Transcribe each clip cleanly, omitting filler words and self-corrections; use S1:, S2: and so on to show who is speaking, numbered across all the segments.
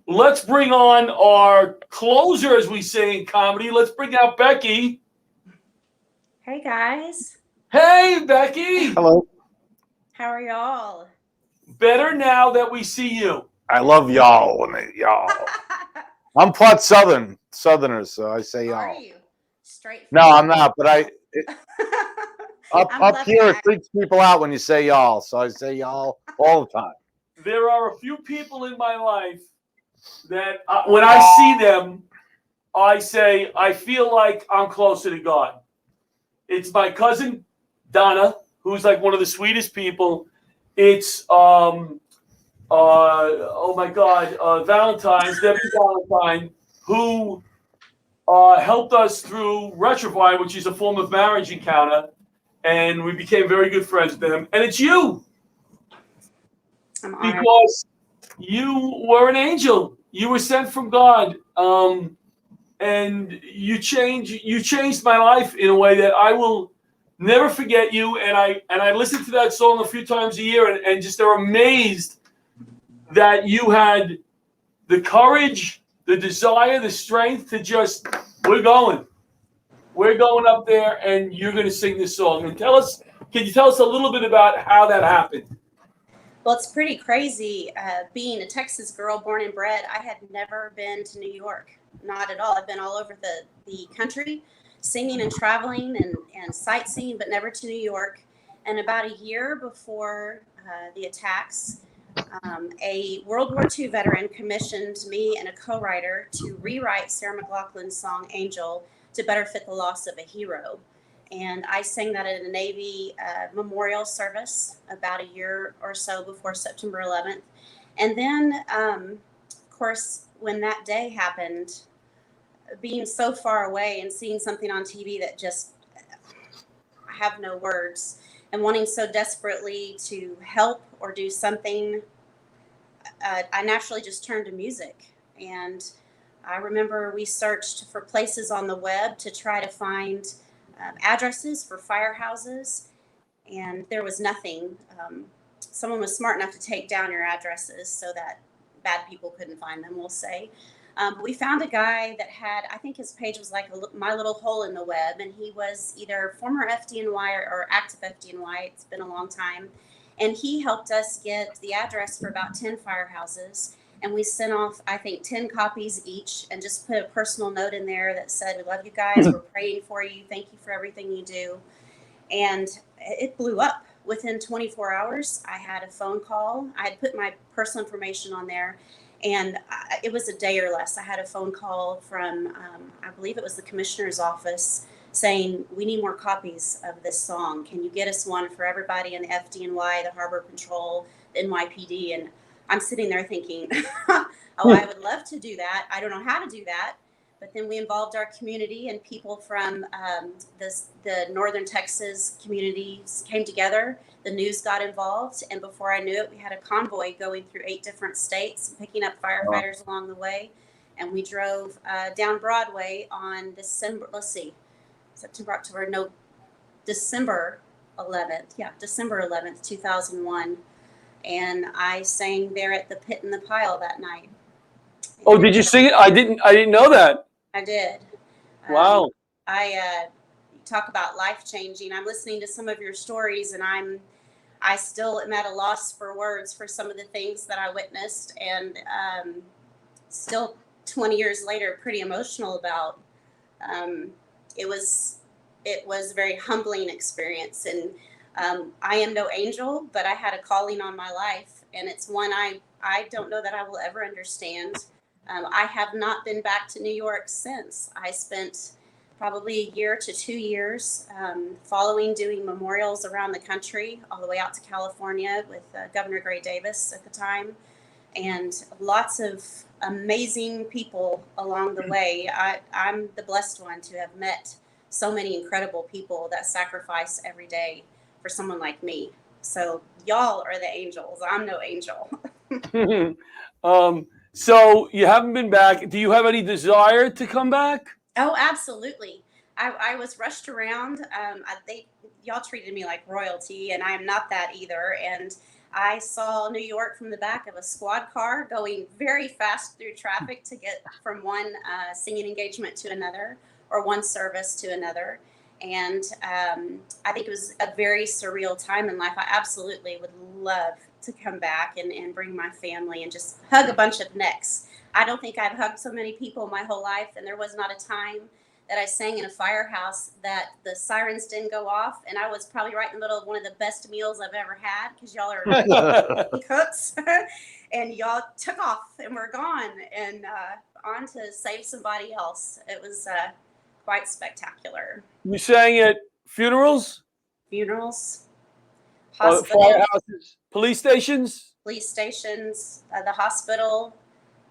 S1: let's bring on our closer, as we say in comedy. Let's bring out Becky.
S2: Hey guys,
S1: Hey, Becky.
S3: Hello.
S2: how are y'all?
S1: Better now that we see you.
S3: I love y'all. Y'all. I'm part Southerner, so I say
S2: Are
S3: y'all.
S2: you straight
S3: No,
S2: from
S3: I'm not. But
S2: I'm
S3: up
S2: left
S3: here it
S2: back.
S3: freaks people out when you say y'all, so I say y'all all the time.
S1: There are a few people in my life that when I see them, I say, I feel like I'm closer to God. It's my cousin Donna, who's like one of the sweetest people. It's oh my God, Debbie Valentine, who helped us through Retrovine, which is a form of marriage encounter, and we became very good friends with them. And it's you,
S2: I'm honored.
S1: because you were an angel. You were sent from God, and you changed my life in a way that I will never forget you. And I listen to that song a few times a year, and just are amazed that you had the courage, the desire, the strength to just, we're going. We're going up there, and you're going to sing this song. And can you tell us a little bit about how that happened?
S2: Well, it's pretty crazy. Being a Texas girl, born and bred, I had never been to New York. Not at all. I've been all over the country, singing and traveling and sightseeing, but never to New York. And about a year before the attacks, a World War II veteran commissioned me and a co-writer to rewrite Sarah McLachlan's song "Angel" to better fit the loss of a hero. And I sang that at a Navy memorial service about a year or so before September 11th. And then, of course, when that day happened, being so far away and seeing something on TV that just, I have no words, and wanting so desperately to help or do something, I naturally just turned to music. And I remember we searched for places on the web to try to find addresses for firehouses, and there was nothing. Someone was smart enough to take down your addresses so that bad people couldn't find them, we'll say. We found a guy that had, I think his page was like my little hole in the web, and he was either former FDNY or active FDNY. It's been a long time. And he helped us get the address for about 10 firehouses. And we sent off, I think, 10 copies each, and just put a personal note in there that said, "We love you guys. We're praying for you. Thank you for everything you do." And it blew up. Within 24 hours, I had a phone call. I had put my personal information on there, and it was a day or less. I had a phone call from, I believe it was the commissioner's office, saying, "We need more copies of this song. Can you get us one for everybody in the FDNY, the Harbor Patrol, the NYPD?" And I'm sitting there thinking, oh, I would love to do that. I don't know how to do that. But then we involved our community, and people from the Northern Texas communities came together. The news got involved, and before I knew it, we had a convoy going through 8 different states, picking up firefighters along the way. And we drove down Broadway on December 11th. Yeah, December 11th, 2001. And I sang there at the Pit in the Pile that night.
S1: Oh, did you sing it? I didn't know that.
S2: I did.
S1: Wow.
S2: I talk about life changing. I'm listening to some of your stories, and I still am at a loss for words for some of the things that I witnessed, and still 20 years later, pretty emotional about. It was a very humbling experience, and I am no angel, but I had a calling on my life, and it's one I don't know that I will ever understand. I have not been back to New York since. I spent probably a year to 2 years following doing memorials around the country, all the way out to California with Governor Gray Davis at the time, and lots of amazing people along the way. I'm the blessed one to have met so many incredible people that sacrifice every day for someone like me. So y'all are the angels. I'm no angel.
S1: So you haven't been back. Do you have any desire to come back?
S2: Oh, absolutely. I was rushed around. Y'all treated me like royalty, and I am not that either. And I saw New York from the back of a squad car going very fast through traffic to get from one singing engagement to another, or one service to another. And I think it was a very surreal time in life. I absolutely would love to come back and bring my family and just hug a bunch of necks. I don't think I've hugged so many people my whole life, and there was not a time that I sang in a firehouse that the sirens didn't go off, and I was probably right in the middle of one of the best meals I've ever had, because y'all are cooks, and y'all took off and were gone and on to save somebody else. It was quite spectacular.
S1: You sang at funerals,
S2: Funerals, hospitals,
S1: firehouses, police stations.
S2: police stations, the hospital.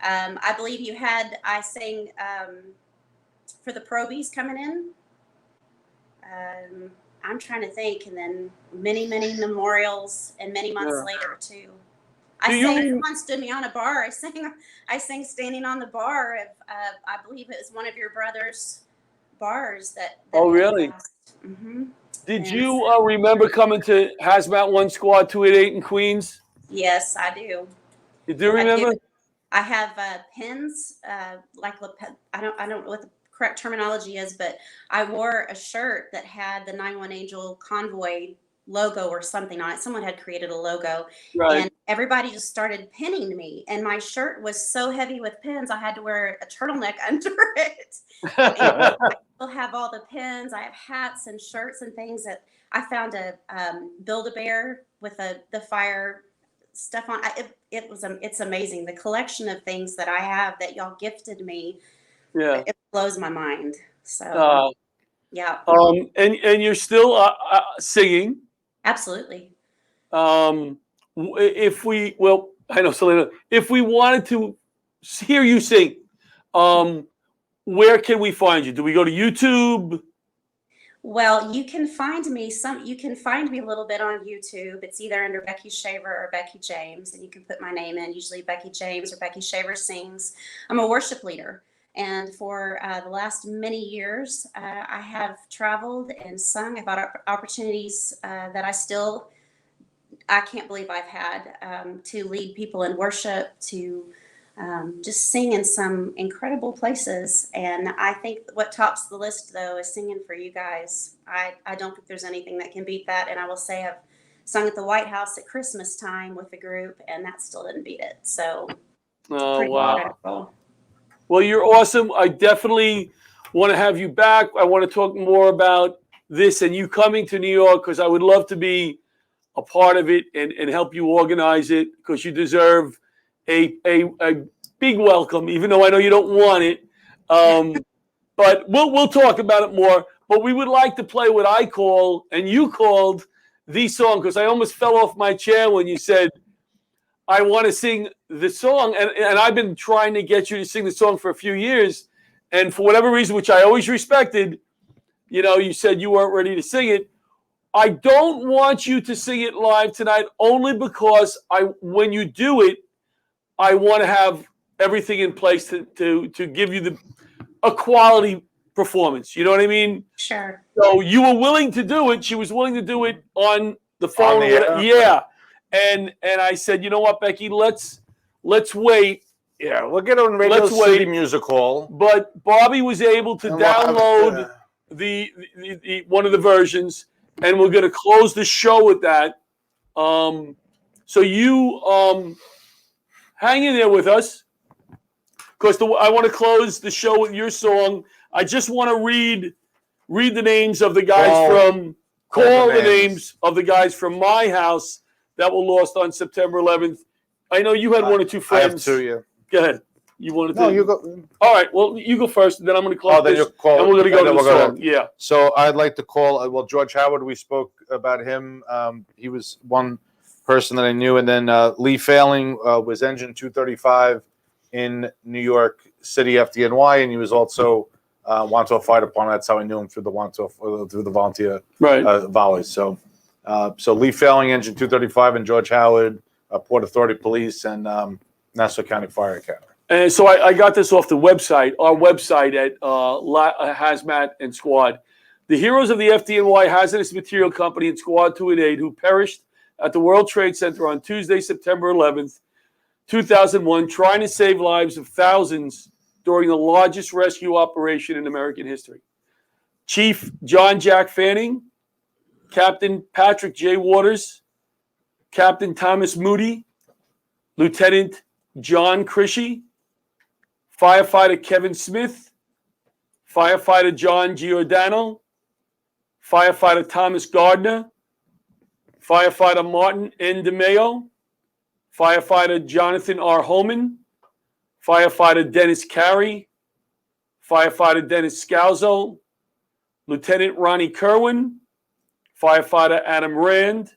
S2: I believe I sang for the probies coming in. I'm trying to think, and then many memorials, and many months later too. Someone stood me on a bar. I sang standing on the bar of, I believe it was one of your brother's bars that
S1: Oh, really?
S2: Mm-hmm.
S1: Did you remember coming to Hazmat 1 Squad 288 in Queens?
S2: Yes, I do.
S1: You do remember?
S2: I have pins, like I don't know what the correct terminology is, but I wore a shirt that had the 911 Angel Convoy logo or something on it. Someone had created a logo,
S1: Right.
S2: and everybody just started pinning me. And my shirt was so heavy with pins, I had to wear a turtleneck under it. And I still have all the pins. I have hats and shirts and things that I found a Build-A-Bear with the fire stuff on. It's amazing, the collection of things that I have that y'all gifted me.
S1: Yeah,
S2: it blows my mind. So yeah.
S1: And you're still singing.
S2: Absolutely.
S1: I know, Selena, if we wanted to hear you sing, where can we find you? Do we go to YouTube?
S2: Well, you can find me a little bit on YouTube. It's either under Becky Shaver or Becky James, and you can put my name in, usually Becky James or Becky Shaver Sings. I'm a worship leader, and for the last many years, I have traveled and sung. I've had opportunities that I can't believe I've had to lead people in worship, to just sing in some incredible places. And I think what tops the list, though, is singing for you guys. I don't think there's anything that can beat that. And I will say I've sung at the White House at Christmas time with a group, and that still didn't beat it. So
S1: Oh, wow.
S2: incredible.
S1: Well, you're awesome. I definitely want to have you back. I want to talk more about this and you coming to New York, because I would love to be a part of it and help you organize it, because you deserve a big welcome, even though I know you don't want it. But we'll talk about it more. But we would like to play what I call, and you called, the song, because I almost fell off my chair when you said, I want to sing the song. And I've been trying to get you to sing the song for a few years. And for whatever reason, which I always respected, you said you weren't ready to sing it. I don't want you to sing it live tonight, only because when you do it, I want to have everything in place to give you a quality performance. You know what I mean?
S2: Sure.
S1: So you were willing to do it. She was willing to do it on the phone. Yeah. And I said, you know what, Becky, let's wait.
S3: Yeah, we'll get on Radio City Music Hall.
S1: But Bobby was able to download the one of the versions, and we're going to close the show with that. So you hang in there with us, because I want to close the show with your song. I just want to read the names of the guys names of the guys from my house that were lost on September 11th. I know you had one or two friends.
S3: I have two, yeah.
S1: Go ahead. You wanted to?
S3: No, you go.
S1: All right. Well, you go first, and then I'm going to call
S3: then
S1: this,
S3: you call,
S1: and we're going to go to the song. Yeah.
S3: So I'd like to call, George Howard, we spoke about him. He was one person that I knew. And then Lee Failing was Engine 235 in New York City, FDNY, and he was also Wanto Fire Department. That's how I knew him, through the volunteer volleys. So Lee Failing, Engine 235, and George Howard, Port Authority Police, and Nassau County Fire Academy.
S1: And so I got this off the website, our website at Hazmat and Squad. The heroes of the FDNY Hazardous Material Company and Squad 288 who perished at the World Trade Center on Tuesday, September 11th, 2001, trying to save lives of thousands during the largest rescue operation in American history. Chief John Jack Fanning, Captain Patrick J. Waters, Captain Thomas Moody, Lieutenant John Crishy, Firefighter Kevin Smith, Firefighter John Giordano, Firefighter Thomas Gardner, Firefighter Martin N. DeMeo, Firefighter Jonathan R. Holman, Firefighter Dennis Carey, Firefighter Dennis Scalzo, Lieutenant Ronnie Kerwin, Firefighter Adam Rand,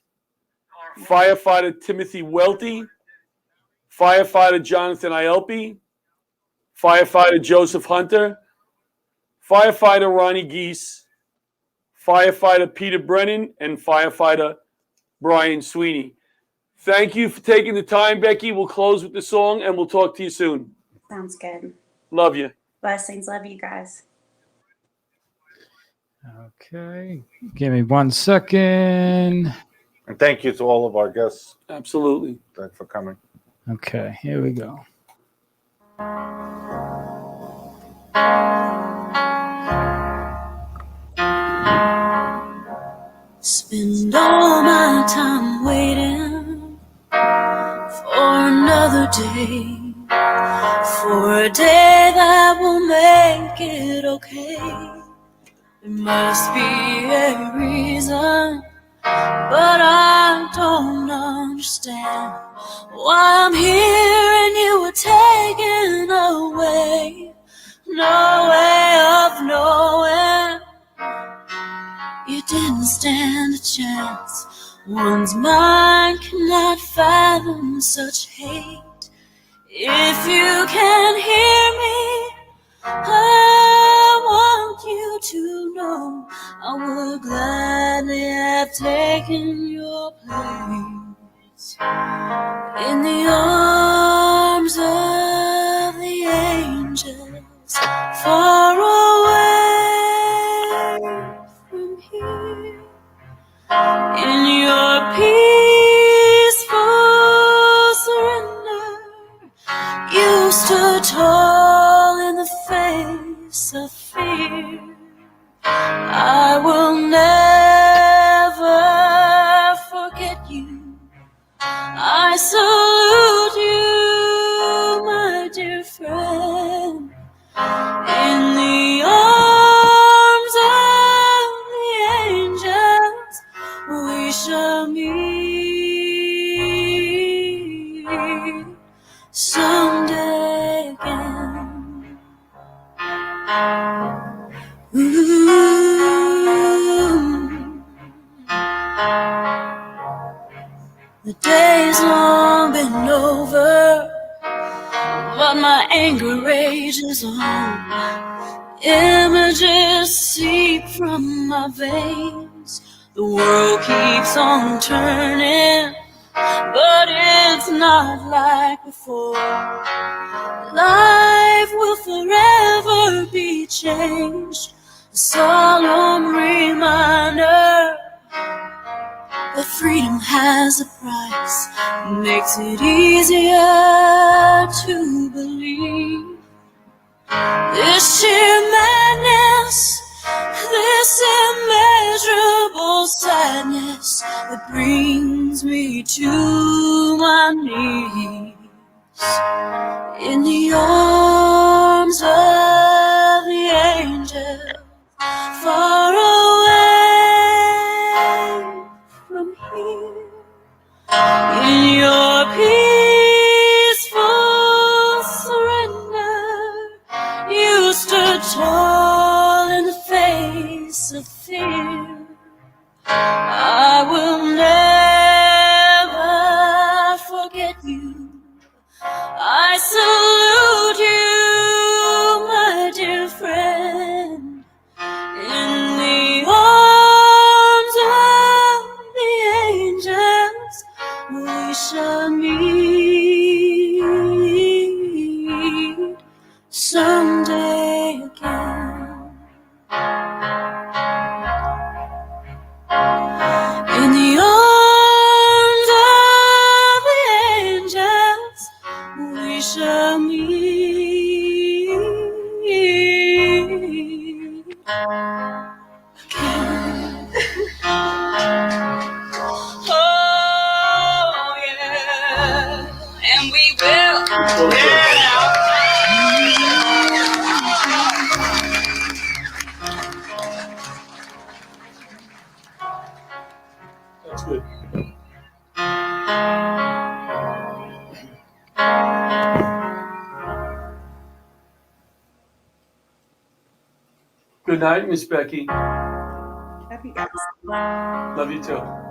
S1: Firefighter Timothy Welty, Firefighter Jonathan Ielpi, Firefighter Joseph Hunter, Firefighter Ronnie Geese, Firefighter Peter Brennan, and Firefighter Brian Sweeney. Thank you for taking the time, Becky. We'll close with the song, and we'll talk to you soon.
S2: Sounds good.
S1: Love you.
S2: Blessings. Love you guys.
S4: Okay. Give me 1 second.
S3: And thank you to all of our guests
S1: Absolutely.
S3: for coming.
S4: Okay, here we go.
S5: Spend all my time waiting for another day, for a day that will make it okay. There must be a reason, but I don't understand why I'm here and you were taken away. No way of knowing. You didn't stand a chance. One's mind cannot fathom such hate. If you can hear me, I want you to know I would gladly have taken your place in the arms of the angels, far away from here. In your peaceful surrender, you stood tall in the face of fear. I will never forget you. I salute you, my dear friend. In the arms of the angels, we shall meet someday again. Ooh. The day's long been over, but my anger rages on. Images seep from my veins. The world keeps on turning, but it's not like before. Life will forever be changed. A solemn reminder that freedom has a price. Makes it easier to believe. This sheer madness, this immeasurable sadness that brings me to my knees in the arms of the angel, far away from here. In your peaceful surrender, you stood tall in the face of fear. I will never forget you. I salute you, my dear friend. In the arms of the angels, we shall meet someday again. In the arms
S1: That's good. Good night, Miss Becky.
S2: Love you guys.
S1: Love you too.